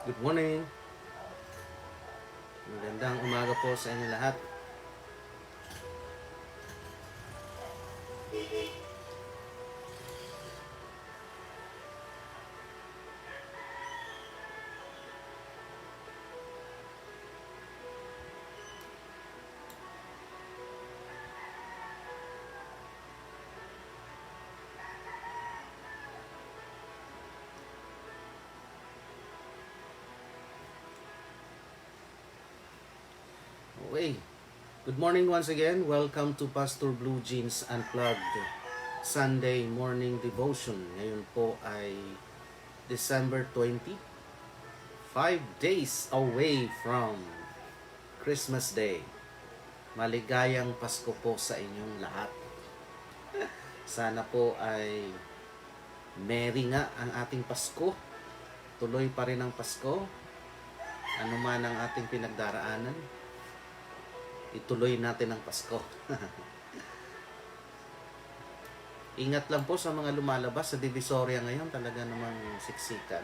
Good morning. Magandang umaga po sa inyo lahat. Okay. Good morning once again. Welcome to Pastor Blue Jeans Unplugged Sunday Morning Devotion. Ngayon po ay December 20. 5 days away from Christmas Day. Maligayang Pasko po sa inyong lahat. Sana po ay merry nga ang ating Pasko. Tuloy pa rin ang Pasko. Ano man ang ating pinagdaraanan, ituloy natin ang Pasko. Ingat lang po sa mga lumalabas sa Divisoria ngayon, talaga namang siksikan.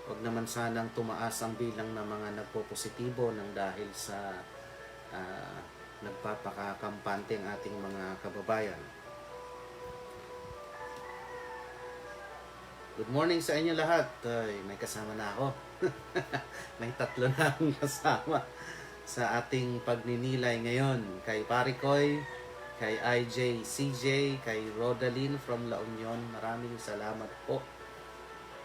Huwag naman sanang tumaas ang bilang ng mga nagpo-positibo nang dahil sa nagpapakakampante ang ating mga kababayan. Good morning sa inyo lahat. Ay, may kasama na ako. May 3 na akong kasama sa ating pagninilay ngayon. Kay Parikoy, kay IJ, CJ, kay Rodaline from La Union. Maraming salamat po.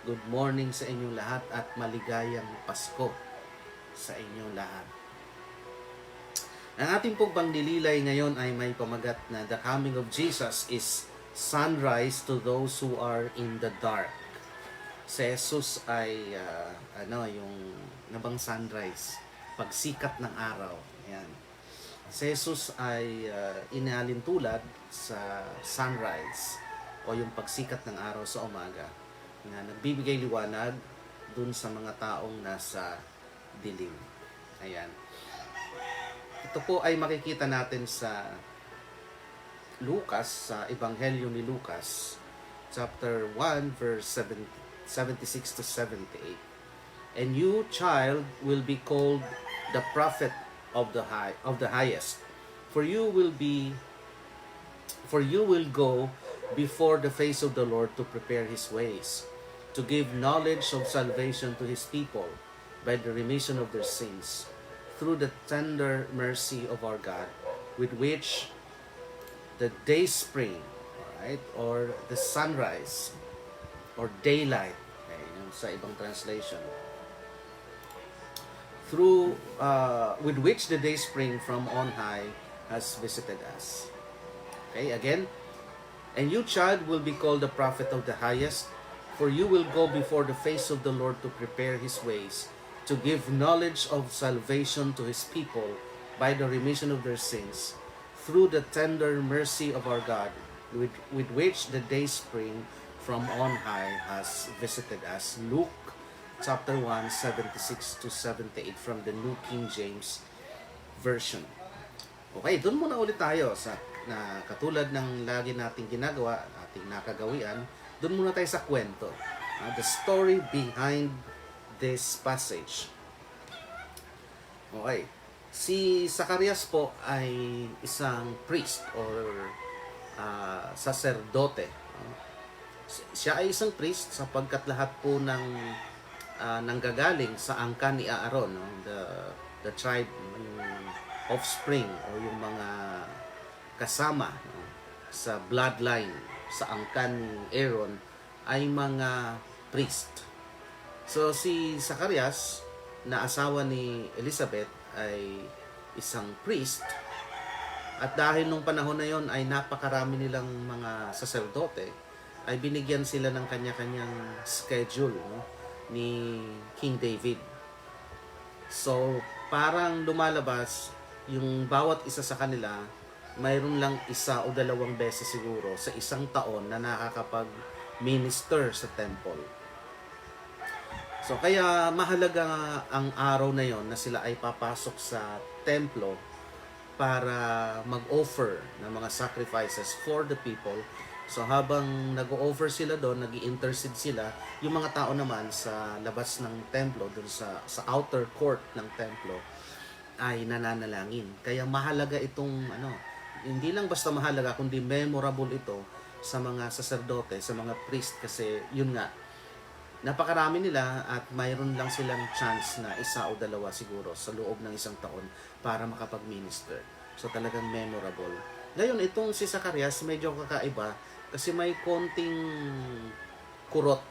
Good morning sa inyong lahat at maligayang Pasko sa inyong lahat. Ang ating pong pagninilay ngayon ay may pamagat na The Coming of Jesus is sunrise to those who are in the dark. Si Jesus ay yung nabang sunrise, pagsikat ng araw. Ayan. Si Jesus ay inalintulad sa sunrise o yung pagsikat ng araw sa umaga na nagbibigay liwanag dun sa mga taong nasa dilim. Ayan. Ito po ay makikita natin sa Lucas, sa Ebanghelyo ni Lucas, chapter 1, verse 76 to 78. And you, child, will be called the prophet of the highest, for you will go before the face of the Lord to prepare his ways, to give knowledge of salvation to his people by the remission of their sins, through the tender mercy of our God, with which the day spring, right, or the sunrise, or daylight, okay, yung sa ibang translation, through with which the day spring from on high has visited us. Okay, again, and you, child, will be called the prophet of the highest, for you will go before the face of the Lord to prepare his ways, to give knowledge of salvation to his people by the remission of their sins, through the tender mercy of our God, with which the day spring from on high has visited us. Luke chapter 1, 76 to 78 from the New King James Version. Okay, doon muna ulit tayo sa katulad ng lagi nating ginagawa, ating nakagawian. Doon muna tayo sa kwento. The story behind this passage. Okay. Si Zacarias po ay isang priest or saserdote. Siya ay isang priest sapagkat lahat po ng nanggagaling sa angkan ni Aaron, no? The tribe, yung offspring o yung mga kasama, no? Sa bloodline sa angkan ni Aaron ay mga priest. So si Zacarias na asawa ni Elizabeth ay isang priest, at dahil nung panahon na yon ay napakarami nilang mga saserdote, ay binigyan sila ng kanya-kanyang schedule, no, ni King David. So parang lumalabas yung bawat isa sa kanila mayroon lang 1 o 2 beses siguro sa isang taon na nakakapag-minister sa temple. So kaya mahalaga ang araw na yon na sila ay papasok sa templo para mag-offer ng mga sacrifices for the people So habang nag-o-offer sila doon, nag-i-intercede sila, yung mga tao naman sa labas ng templo, doon sa outer court ng templo, ay nananalangin. Kaya mahalaga itong hindi lang basta mahalaga, kundi memorable ito sa mga saserdote, sa mga priest, kasi yun nga, napakarami nila at mayroon lang silang chance na isa o dalawa siguro sa loob ng isang taon para makapag-minister. So talagang memorable. Ngayon, itong si Zacarias medyo kakaiba kasi may konting kurot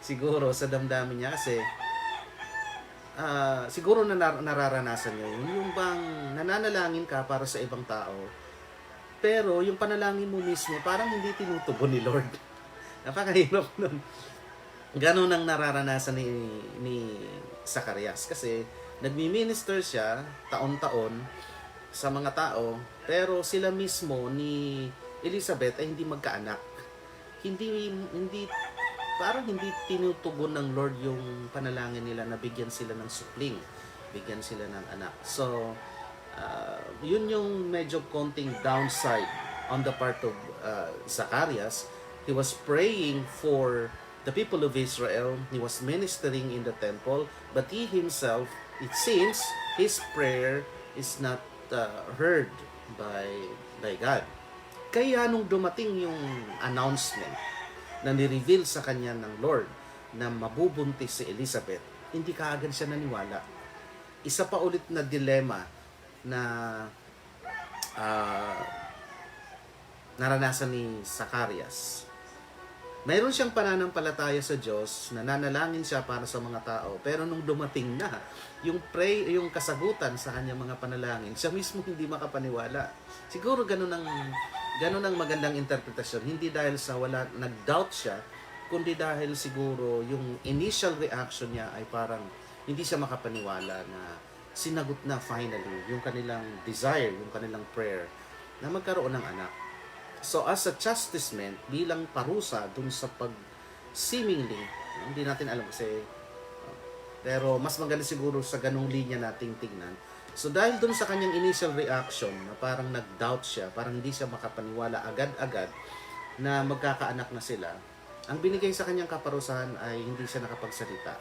siguro sa damdamin niya kasi siguro nararanasan niyo yun. Yung bang nananalangin ka para sa ibang tao, pero yung panalangin mo mismo parang hindi tinutugon ni Lord. Napakahirap nun. Ganon ang nararanasan ni Zacarias kasi nagmi-minister siya taon-taon sa mga tao, pero sila mismo ni Elizabeth ay hindi magkaanak. Hindi parang hindi tinutugon ng Lord yung panalangin nila na bigyan sila ng supling, bigyan sila ng anak. So yun yung medyo konting downside on the part of Zacarias. He was praying for the people of Israel. He was ministering in the temple, but he himself, it seems, his prayer is not heard by God. Kaya nung dumating yung announcement na ni-reveal sa kanya ng Lord na mabubuntis si Elizabeth, hindi kaagad siya naniwala. Isa pa ulit na dilema na naranasan ni Zacarias. Mayroon siyang pananampalataya sa Diyos, nananalangin siya para sa mga tao, pero nung dumating na yung kasagutan sa kanyang mga panalangin, siya mismo hindi makapaniwala. Siguro ganun ang magandang interpretasyon, hindi dahil sa nag-doubt siya, kundi dahil siguro yung initial reaction niya ay parang hindi siya makapaniwala na sinagot na finally yung kanilang desire, yung kanilang prayer na magkaroon ng anak. So as a chastisement, bilang parusa dun sa seemingly, hindi natin alam kasi, pero mas maganda siguro sa ganung linya nating tingnan. So dahil dun sa kanyang initial reaction na parang nag-doubt siya, parang hindi siya makapaniwala agad-agad na magkakaanak na sila, ang binigay sa kanyang kaparusahan ay hindi siya nakapagsalita.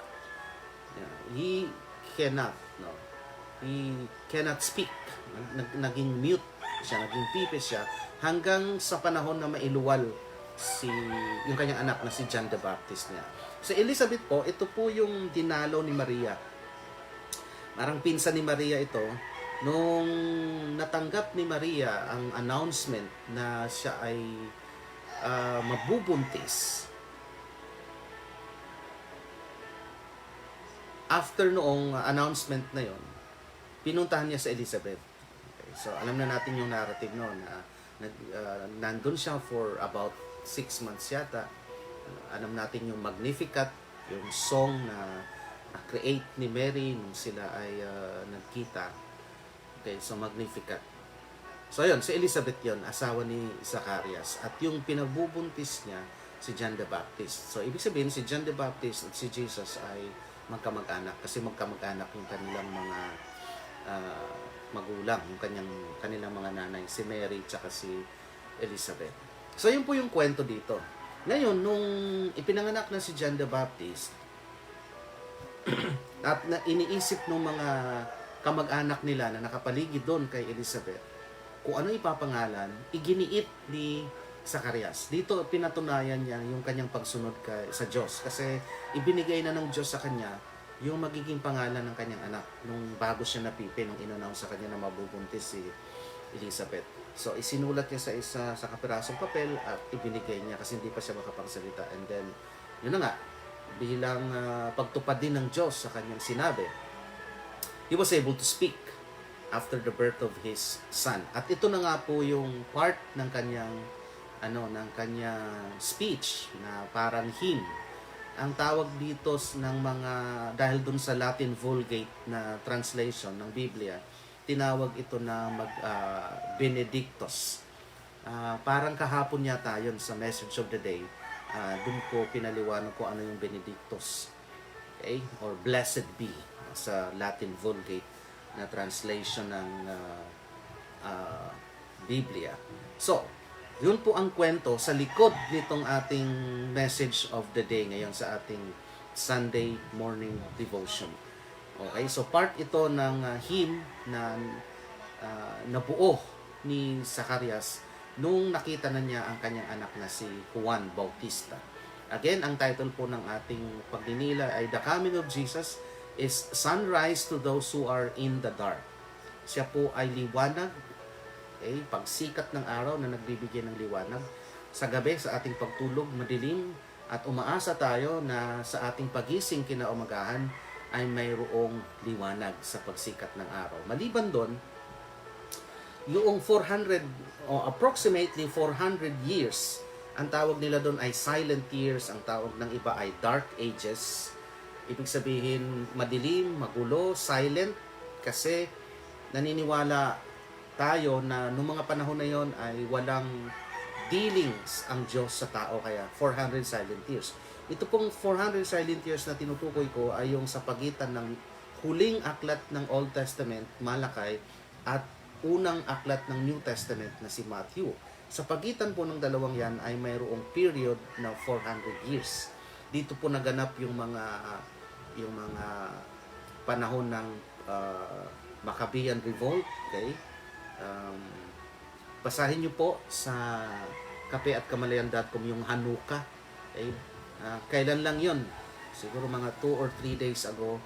He cannot speak. Naging mute siya, naging pipis siya, hanggang sa panahon na mailuwal yung kanyang anak na si John the Baptist niya. So Elizabeth po, ito po yung dinalo ni Maria. Parang pinsan ni Maria ito. Nung natanggap ni Maria ang announcement na siya ay mabubuntis, after noong announcement na yon, pinuntahan niya sa Elizabeth. Okay, so alam na natin yung narrative noon na nandun siya for about 6 months yata. Alam natin yung Magnificat, yung song na create ni Mary nung sila ay nagkita. Okay, so Magnificat. So ayun, si Elizabeth yon, asawa ni Zacarias. At yung pinagbubuntis niya, si John the Baptist. So ibig sabihin, si John the Baptist at si Jesus ay magkamag-anak. Kasi magkamag-anak yung kanilang mga magulang, yung kanilang mga nanay, si Mary at si Elizabeth. So yun po yung kwento dito. Ngayon, nung ipinanganak na si John the Baptist, at iniisip ng mga kamag-anak nila na nakapaligid doon kay Elizabeth, kung ano ipapangalan, iginiit ni Zacarias. Dito pinatunayan niya yung kanyang pagsunod sa Diyos. Kasi ibinigay na ng Diyos sa kanya yung magiging pangalan ng kanyang anak nung bago siya napipi, nung in-announce sa kanya na mabubuntis si Elizabeth. So isinulat niya sa kapirasong papel at ibinigay niya kasi hindi pa siya makapagsalita. And then, yun na nga, bilang pagtupad din ng Diyos sa kanyang sinabi, he was able to speak after the birth of his son. At ito na nga po yung part ng kanyang speech na parang hymn. Ang tawag dito ng mga, dahil dun sa Latin Vulgate na translation ng Biblia, tinawag ito na Benedictus. Parang kahapon yata yun sa Message of the Day. Dun ko pinaliwanag ko ano yung Benedictus. Okay? Or Blessed be sa Latin Vulgate na translation ng Biblia. So, Yun po ang kwento sa likod nitong ating message of the day ngayon sa ating Sunday morning devotion. Okay, so part ito ng hymn na nabuo ni Zacarias nung nakita na niya ang kanyang anak na si Juan Bautista. Again, ang title po ng ating pagninila ay The Coming of Jesus is Sunrise to Those Who Are in the Dark. Siya po ay liwanag, pagsikat ng araw na nagbibigay ng liwanag. Sa gabi, sa ating pagtulog, madilim, at umaasa tayo na sa ating pagising kinaumagahan ay mayroong liwanag sa pagsikat ng araw. Maliban doon, yung 400 o approximately 400 years, ang tawag nila doon ay silent years, ang tawag ng iba ay dark ages. Ibig sabihin, madilim, magulo, silent, kasi naniniwala tayo na noong mga panahon na yon ay walang dealings ang Diyos sa tao, kaya 400 silent years. Ito pong 400 silent years na tinutukoy ko ay yung sa pagitan ng huling aklat ng Old Testament, Malakay, at unang aklat ng New Testament na si Matthew. Sa pagitan po ng dalawang yan ay mayroong period na 400 years. Dito po naganap yung mga panahon ng Maccabean Revolt. Okay? Basahin nyo po sa kapeatkamalayan.com yung Hanukkah. Okay? Kailan lang yun? Siguro mga 2 or 3 days ago.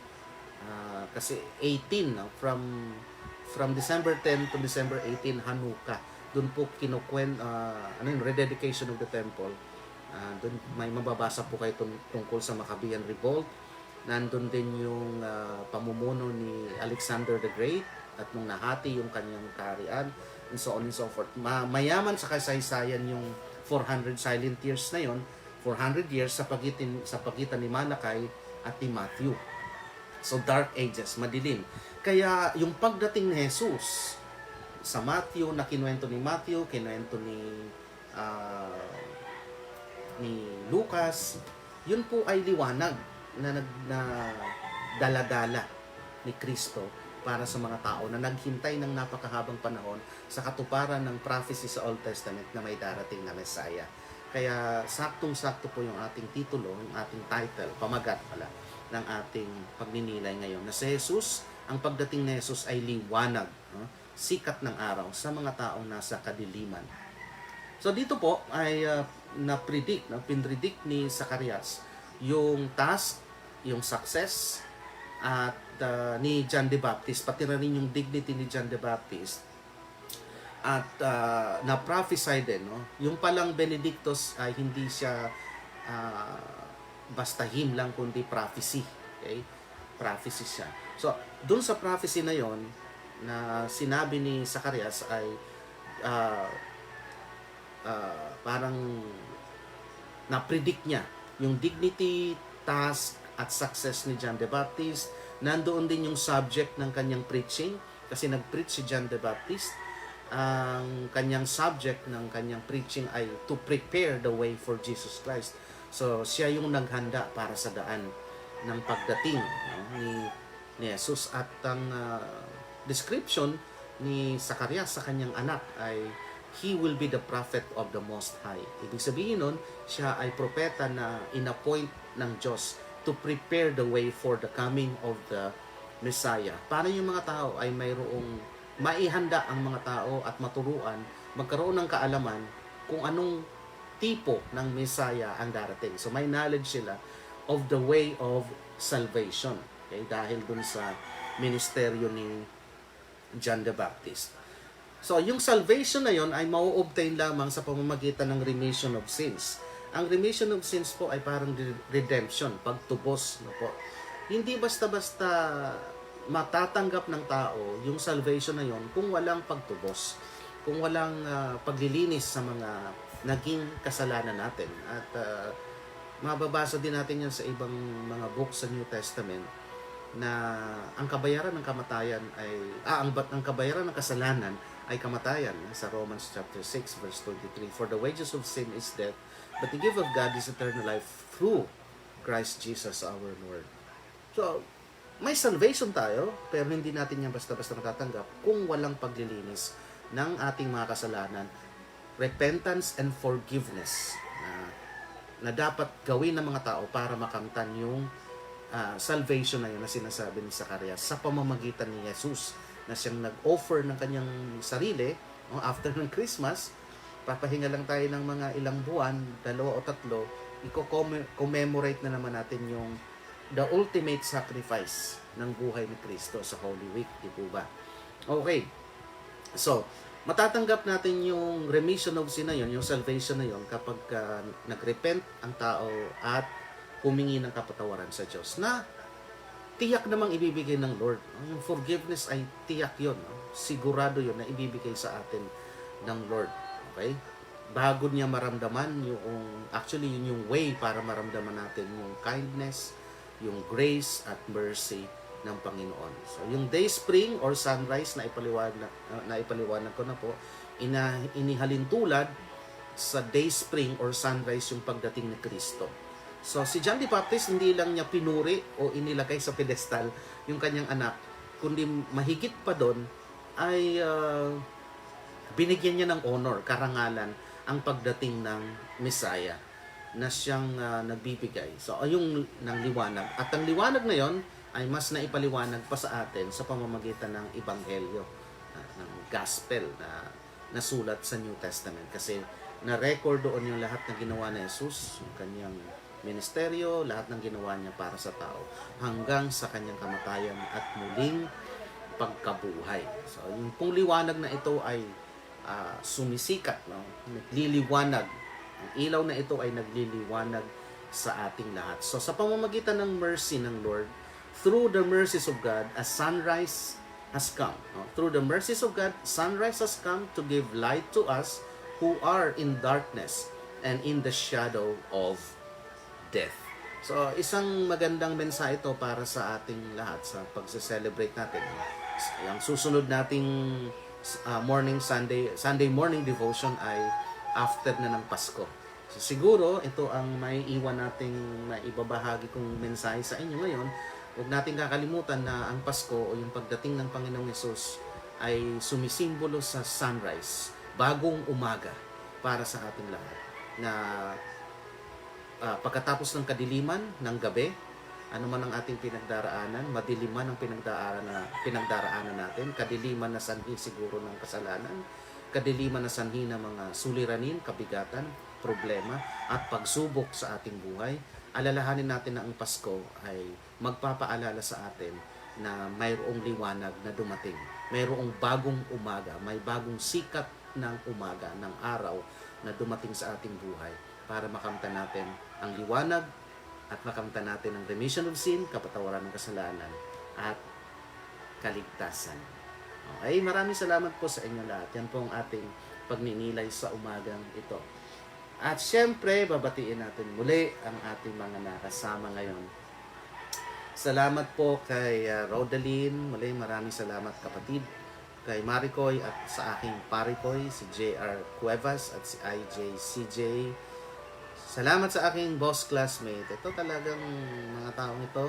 Kasi 18, from December 10 to December 18, Hanukkah. Doon po rededication of the temple. Doon may mababasa po kayo tungkol sa Maccabean Revolt. Nandun din yung pamumuno ni Alexander the Great at nung nahati yung kanyang kaharian, and so on and so forth. Mayaman sa kasaysayan yung 400 silent years na yon, 400 years sa pagitan ni Malakay at ni Matthew. So dark ages, madilim. Kaya yung pagdating ni Jesus sa Matthew, na kinuwento ni Matthew, kinuwento ni Lucas, yun po ay liwanag na dala-dala ni Kristo para sa mga tao na naghintay ng napakahabang panahon sa katuparan ng prophecy sa Old Testament na may darating na Messiah. Kaya saktong-sakto po yung ating titulo, yung ating title, pamagat pala, ng ating pagninilay ngayon. Na si Jesus, ang pagdating ni Jesus ay liwanag, sikat ng araw sa mga taong nasa kadiliman. So dito po ay pinredict ni Zacarias yung task, yung success, at ni John the Baptist, pati na rin yung dignity ni John the Baptist, at na-prophesy din, no? Yung palang Benedictus ay hindi siya basta hymn lang, kundi prophecy. Okay? Prophecy siya. So, dun sa prophecy na yon na sinabi ni Zacarias ay parang na-predict niya yung dignity, task, at success ni John the Baptist. Nandoon din yung subject ng kanyang preaching, kasi nag-preach si John the Baptist. Ang kanyang subject ng kanyang preaching ay to prepare the way for Jesus Christ. So, siya yung naghanda para sa daan ng pagdating, ni Jesus. At ang description ni Zacarias sa kanyang anak ay he will be the prophet of the Most High. Ibig sabihin nun, siya ay propeta na inappoint ng Diyos to prepare the way for the coming of the Messiah. Para yung mga tao ay mayroong maihanda ang mga tao at maturuan, magkaroon ng kaalaman kung anong tipo ng Messiah ang darating. So may knowledge sila of the way of salvation. Okay? Dahil dun sa ministeryo ni John the Baptist. So yung salvation na yon ay mau-obtain lamang sa pamamagitan ng remission of sins. Ang remission of sins po ay parang redemption, pagtubos. No po. Hindi basta-basta matatanggap ng tao yung salvation na yon kung walang pagtubos, kung walang paglilinis sa mga naging kasalanan natin. At mababasa din natin yan sa ibang mga books sa New Testament na ang kabayaran ng kamatayan ay ang kabayaran ng kasalanan ay kamatayan, sa Romans chapter 6 verse 23. For the wages of sin is death, but the gift of God is eternal life through Christ Jesus our Lord. So, may salvation tayo, pero hindi natin yan basta-basta matatanggap kung walang paglilinis ng ating mga kasalanan. repentance and forgiveness na dapat gawin ng mga tao para makamtan yung salvation na yun na sinasabi ni Zacarias sa pamamagitan ni Jesus na siyang nag-offer ng kanyang sarili after ng Christmas. Papahinga lang tayo ng mga ilang buwan, 2 o 3, i-commemorate na naman natin yung the ultimate sacrifice ng buhay ni Kristo sa Holy Week, di po ba? Okay. So, matatanggap natin yung remission of sin na yun, yung salvation na yun, kapag nagrepent ang tao at humingi ng kapatawaran sa Diyos na tiyak namang ibibigay ng Lord. Yung forgiveness ay tiyak yun. Sigurado yun na ibibigay sa atin ng Lord. Okay? Bago niya maramdaman actually yun yung way para maramdaman natin yung kindness, yung grace at mercy ng Panginoon. So, yung day spring or sunrise na ipaliwanag ko na po, inihalin tulad sa day spring or sunrise yung pagdating ni Kristo. So, si John the Baptist, hindi lang niya pinuri o inilagay sa pedestal yung kanyang anak, kundi mahigit pa doon ay binigyan niya ng honor, karangalan, ang pagdating ng Messiah na siyang nagbibigay. So, yung ng liwanag. At ang liwanag na yon ay mas naipaliwanag pa sa atin sa pamamagitan ng Ebanghelyo, ng Gospel na nasulat sa New Testament. Kasi na-record doon yung lahat ng ginawa ni Jesus, yung kanyang ministeryo, lahat ng ginawa niya para sa tao, hanggang sa kanyang kamatayan at muling pagkabuhay. So, yung pong liwanag na ito ay sumisikat, nagliliwanag. Ang ilaw na ito ay nagliliwanag sa ating lahat. So, sa pamamagitan ng mercy ng Lord, through the mercies of God, a sunrise has come. Through the mercies of God, sunrise has come to give light to us who are in darkness and in the shadow of death. So, isang magandang mensahe ito para sa ating lahat sa pagse-celebrate natin. Ang susunod nating Sunday morning devotion ay after na ng Pasko. So, siguro, ito ang may iwan nating maibabahagi kong mensahe sa inyo ngayon. Huwag natin kakalimutan na ang Pasko o yung pagdating ng Panginoong Yesus ay sumisimbolo sa sunrise, bagong umaga para sa ating lahat. Na pagkatapos ng kadiliman ng gabi, ano man ang ating pinagdaraanan, madiliman ang pinagdaraanan natin, kadiliman na sanhi siguro ng kasalanan, kadiliman na sanhi ng mga suliranin, kabigatan, problema, at pagsubok sa ating buhay, alalahanin natin na ang Pasko ay magpapaalala sa atin na mayroong liwanag na dumating. Mayroong bagong umaga, may bagong sikat ng umaga, ng araw na dumating sa ating buhay para makamtan natin ang liwanag at makamtan natin ang remission of sin, kapatawaran ng kasalanan, at kaligtasan. Okay, maraming salamat po sa inyo lahat. Yan po ang ating pagninilay sa umagang ito. At syempre, babatiin natin muli ang ating mga nakasama ngayon. Salamat po kay Rodaline. Muli, maraming salamat kapatid. Kay Maricoy at sa aking Paricoy, si JR Cuevas at si IJCJ. Salamat sa aking boss classmate. Ito talagang mga taong ito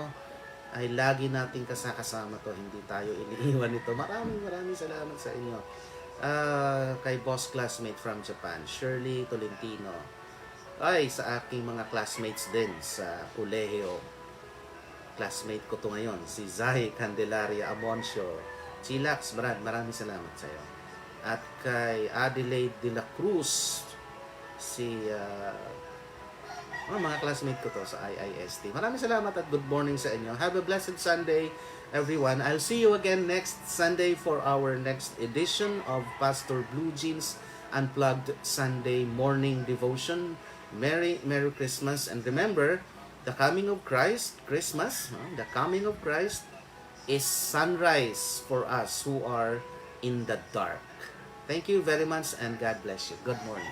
ay lagi nating kasama to. Hindi tayo iniiwan ito. Maraming salamat sa inyo. Kay boss classmate from Japan, Shirley Tolentino. Ay, sa aking mga classmates din sa kolehiyo. Classmate ko to ngayon, si Zay Candelaria Amoncio. Chilax, maraming salamat sa iyo. At kay Adelaide de la Cruz, si mga classmate ko to sa IIST. Maraming salamat at good morning sa inyo. Have a blessed Sunday, everyone. I'll see you again next Sunday for our next edition of Pastor Blue Jeans Unplugged Sunday Morning Devotion. Merry Christmas, and remember, the coming of Christ, Christmas, the coming of Christ is sunrise for us who are in the dark. Thank you very much, and God bless you. Good morning.